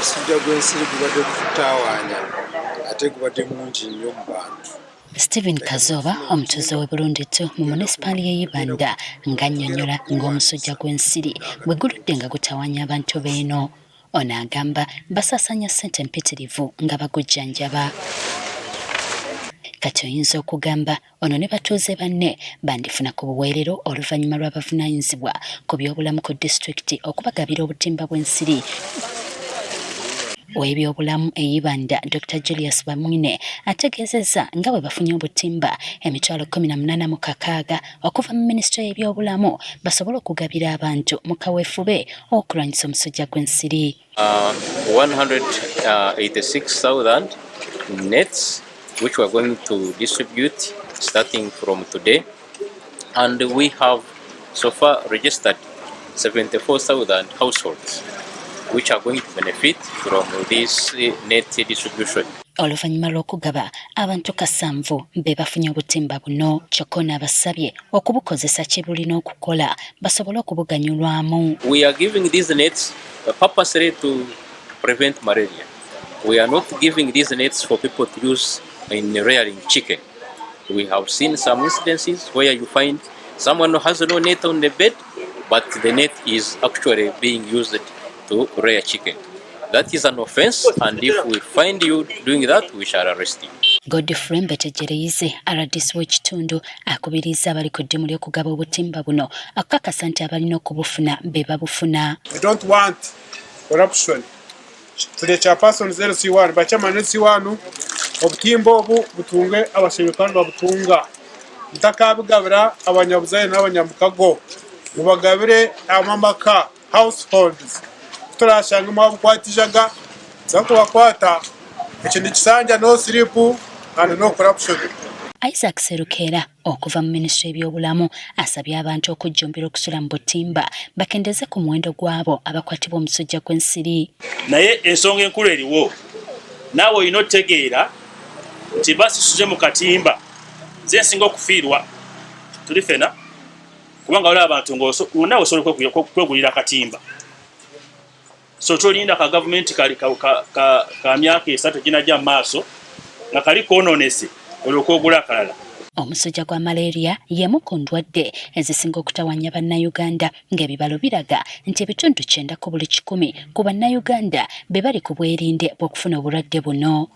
omusujja gw'ensiri gubadde gututawaanya ate gubadde mungi nnyo mu bantu. Stephen Kazoba, omutuuze w'e Bulungi mu munisipaali y'e Ibanda, ng'annyonnyola ng'omusujja gw'ensiri bwe guludde nga gutawaanya abantu beeno. Ono agamba basaasaanya ssente mpitirivu nga bagujjanjaba. Kati oyinza okugamba ono ne batuuze banne bandifuna ku buweerero oluvannyuma lw'abavunaanyizibwa ku by'obulamu ku disitulikiti okubagabira obutimba bw'ensiri. W'eby'obulamu e Ibanda, Dr. Julius Bamwine ategeezeza nga bwe bafunye obutimba emitwalo 18,600 okuva mu minisitule y'ebyobulamu basobole okugabira abantu mu kaweefube okulwanyisa omusujja gw'ensiri. 186,000 nets which we are going to distribute starting from today, and we have so far registered 74,000 households which are going to benefit from this net distribution. Oluvannyuma lw'okugaba abantu 7 be bafunye obutimba buno, kyoka abasabye okubukozesa kye bulina okukola basobole okubuganyulwamu. We are giving these nets purposely to prevent malaria. We are not giving these nets for people to use in rearing chicken. We have seen some incidences where you find someone who has no net on the bed, but the net is actually being used to rear chicken. That is an offence, and if we find you doing that, we shall arrest you. Godfrey Mbetegereize RDC w'ekitundu akubiriza abali ku ddimu ly'okugaba obutimba buno akakasa nti abalina okubufuna be babufuna. We don't want corruption. To the chairperson 0C1, bachairman 0C1, obutimba obu butunge abasabye kandi babutunga. Mutakabugabira abanyabuzaye n'abanyamukago. Mubagabire amamaka households. Turashanga mwabukwatijaga zakubakwata ekindi kisanja no sleep and no corruption. Isaac Serukera okuva mu minisitule y'ebyobulamu asabye abantu okujjumbira okusula mu butimba bakendeze ku muwendo gwabo abakwatibwa omusujja gw'ensiri. Naye ensonga enkulu eriwo naawe olina otegeera nti basisuje mu katimba nze nsinga okufiirwa tuli fena kubanga waliwo abantu naawe osobola kwegulira katimba. So tolinda ka government kali ka myaka 3 ginajja mu maaso nga kali koononese olw'okwogula akalala. Omusujja gwa malaria y'emu ku ndwadde ezisinga okutawaanya bannayuganda ng'ebibalo biraga nti ebitundu 9 ku buli 100 ku bannayuganda be bali ku bwerinde bw'okufuna obulwadde buno.